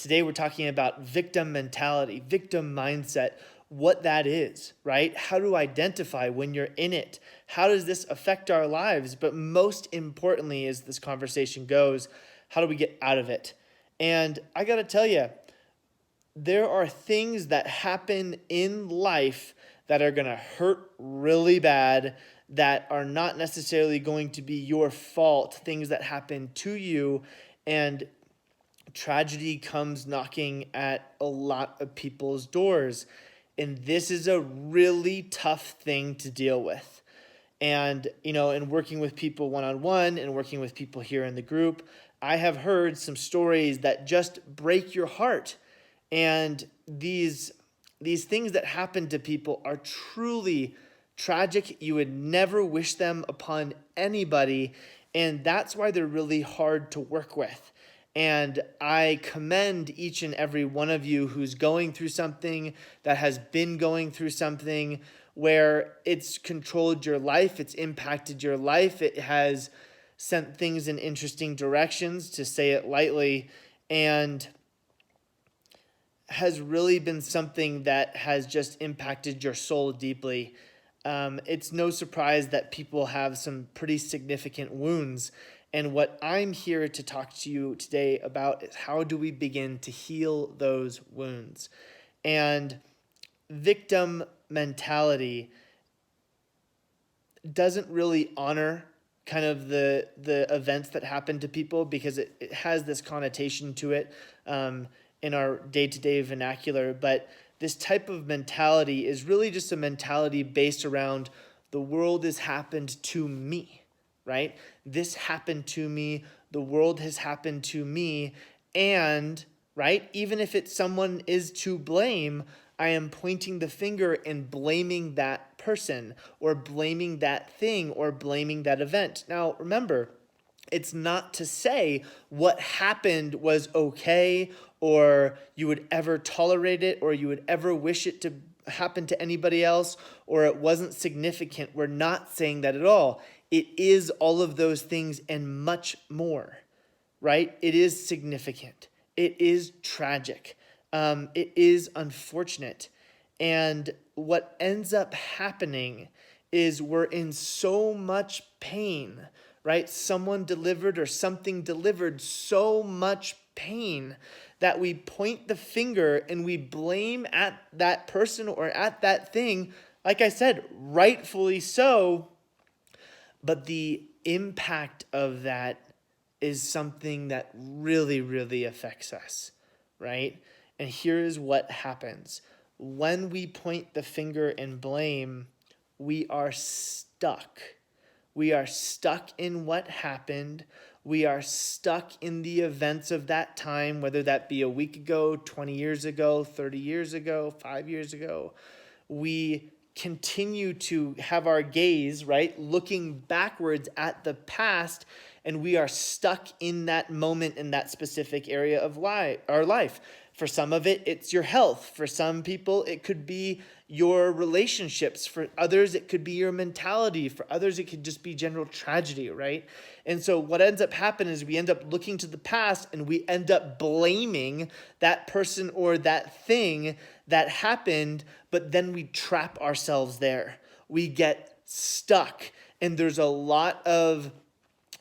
Today we're talking about victim mentality, victim mindset, what that is, right? How to identify when you're in it. How does this affect our lives? But most importantly, as this conversation goes, how do we get out of it? And I got to tell you, there are things that happen in life that are going to hurt really bad, that are not necessarily going to be your fault, things that happen to you. And tragedy comes knocking at a lot of people's doors. And this is a really tough thing to deal with. And, in working with people one-on-one and working with people here in the group, I have heard some stories that just break your heart. And these things that happen to people are truly tragic. You would never wish them upon anybody. And that's why they're really hard to work with. And I commend each and every one of you who's going through something, that has been going through something where it's controlled your life, it's impacted your life, it has sent things in interesting directions, to say it lightly, and has really been something that has just impacted your soul deeply. It's no surprise that people have some pretty significant wounds. And what I'm here to talk to you today about is how do we begin to heal those wounds? And victim mentality doesn't really honor kind of the events that happen to people, because it has this connotation to it in our day-to-day vernacular. But this type of mentality is really just a mentality based around the world has happened to me, right? This happened to me. The world has happened to me. And, right, even if it's someone is to blame, I am pointing the finger and blaming that person, or blaming that thing, or blaming that event. Now, remember, it's not to say what happened was okay, or you would ever tolerate it, or you would ever wish it to happen to anybody else, or it wasn't significant. We're not saying that at all. It is all of those things and much more, right? It is significant. It is tragic. It is unfortunate. And what ends up happening is we're in so much pain, right? Someone delivered, or something delivered so much pain, that we point the finger and we blame at that person or at that thing. Like I said, rightfully so. But the impact of that is something that really, really affects us, right? And here's what happens. When we point the finger and blame, we are stuck. We are stuck in what happened. We are stuck in the events of that time, whether that be a week ago, 20 years ago, 30 years ago, 5 years ago. We continue to have our gaze, right, looking backwards at the past, and we are stuck in that moment, in that specific area of our life. For some of it, it's your health. For some people, it could be your relationships. For others, it could be your mentality. For others, it could just be general tragedy, right? And so what ends up happening is we end up looking to the past, and we end up blaming that person or that thing that happened, but then we trap ourselves there. We get stuck, and there's a lot of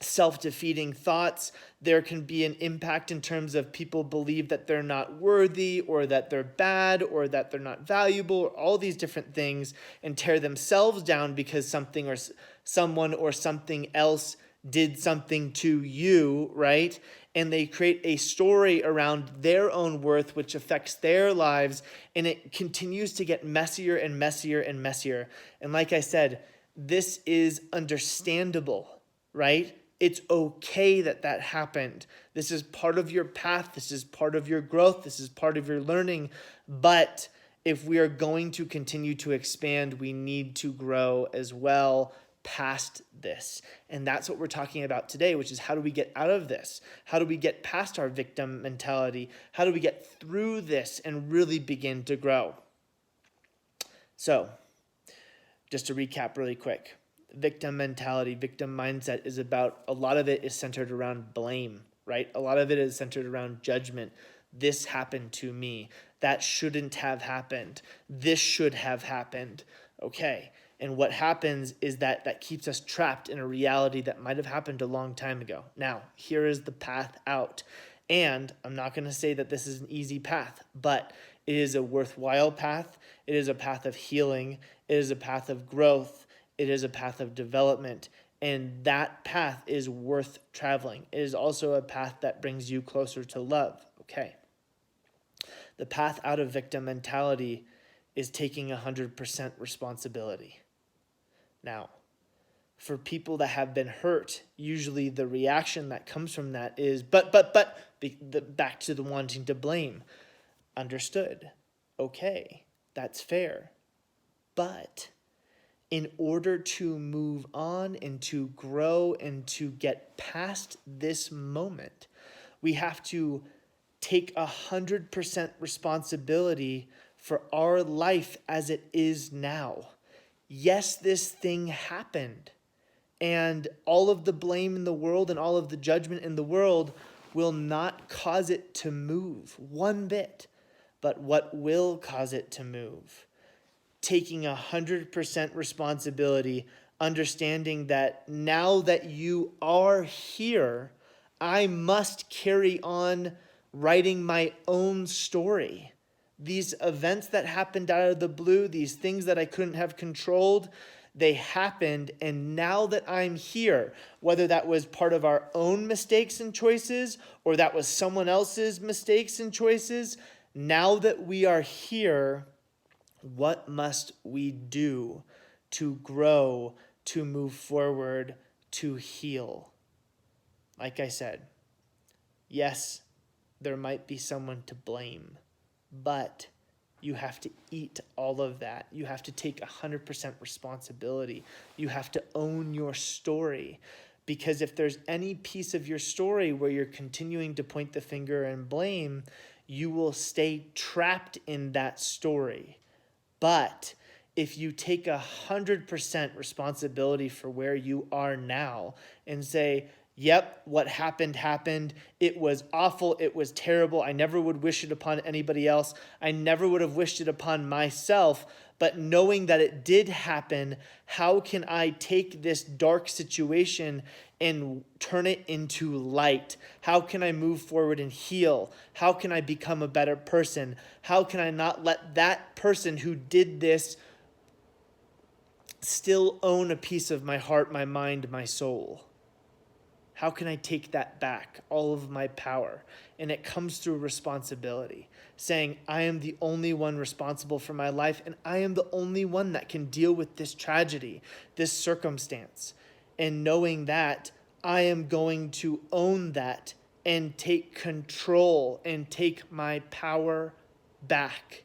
self-defeating thoughts. There can be an impact in terms of people believe that they're not worthy, or that they're bad, or that they're not valuable, or all these different things, and tear themselves down because something or someone or something else did something to you, right? And they create a story around their own worth, which affects their lives, and it continues to get messier and messier and messier. And like I said, this is understandable, right? It's okay that that happened. This is part of your path. This is part of your growth. This is part of your learning. But if we are going to continue to expand, we need to grow as well past this. And that's what we're talking about today, which is how do we get out of this? How do we get past our victim mentality? How do we get through this and really begin to grow? So, just to recap really quick. Victim mentality, victim mindset is about, a lot of it is centered around blame, right? A lot of it is centered around judgment. This happened to me. That shouldn't have happened. This should have happened. Okay. And what happens is that keeps us trapped in a reality that might have happened a long time ago. Now, here is the path out. And I'm not going to say that this is an easy path, but it is a worthwhile path. It is a path of healing. It is a path of growth. It is a path of development. And that path is worth traveling. It is also a path that brings you closer to love. Okay. The path out of victim mentality is taking 100% responsibility. Now, for people that have been hurt, usually the reaction that comes from that is, but, back to the wanting to blame. Understood. Okay, that's fair. But in order to move on and to grow and to get past this moment, we have to take 100% responsibility for our life as it is now. Yes, this thing happened, and all of the blame in the world and all of the judgment in the world will not cause it to move one bit. But what will cause it to move? Taking 100% responsibility, understanding that now that you are here, I must carry on writing my own story. These events that happened out of the blue, these things that I couldn't have controlled, they happened. And now that I'm here, whether that was part of our own mistakes and choices or that was someone else's mistakes and choices, now that we are here, what must we do to grow, to move forward, to heal? Like I said, yes, there might be someone to blame, but you have to eat all of that. You have to take 100% responsibility. You have to own your story. Because if there's any piece of your story where you're continuing to point the finger and blame, you will stay trapped in that story. But if you take 100% responsibility for where you are now and say, yep, what happened happened. It was awful. It was terrible. I never would wish it upon anybody else. I never would have wished it upon myself. But knowing that it did happen, how can I take this dark situation and turn it into light? How can I move forward and heal? How can I become a better person? How can I not let that person who did this still own a piece of my heart, my mind, my soul? How can I take that back, all of my power? And it comes through responsibility, saying, I am the only one responsible for my life, and I am the only one that can deal with this tragedy, this circumstance. And knowing that, I am going to own that and take control and take my power back.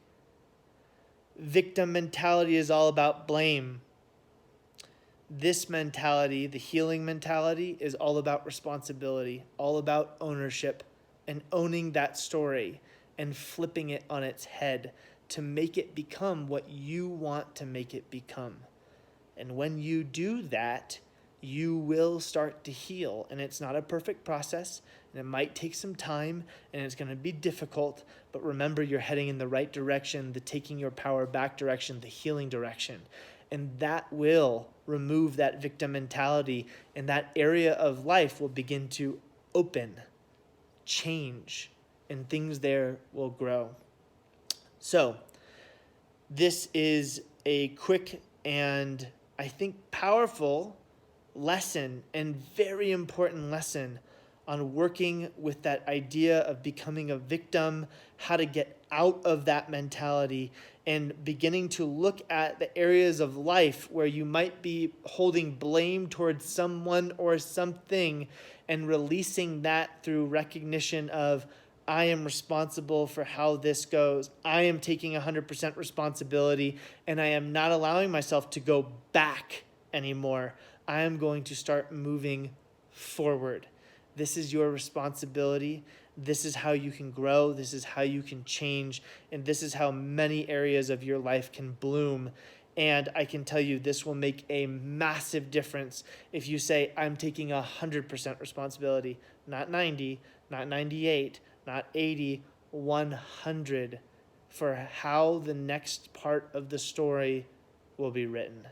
Victim mentality is all about blame. This mentality, the healing mentality, is all about responsibility, all about ownership and owning that story and flipping it on its head to make it become what you want to make it become. And when you do that, you will start to heal. And it's not a perfect process, and it might take some time, and it's going to be difficult. But remember, you're heading in the right direction, the taking your power back direction, the healing direction. And that will remove that victim mentality, and that area of life will begin to open, change, and things there will grow. So this is a quick and I think powerful lesson and very important lesson on working with that idea of becoming a victim, how to get out of that mentality, and beginning to look at the areas of life where you might be holding blame towards someone or something and releasing that through recognition of, I am responsible for how this goes. I am taking 100% responsibility, and I am not allowing myself to go back anymore. I am going to start moving forward. This is your responsibility. This is how you can grow. This is how you can change. And this is how many areas of your life can bloom. And I can tell you this will make a massive difference if you say, I'm taking 100% responsibility, not 90, not 98, not 80, 100 for how the next part of the story will be written.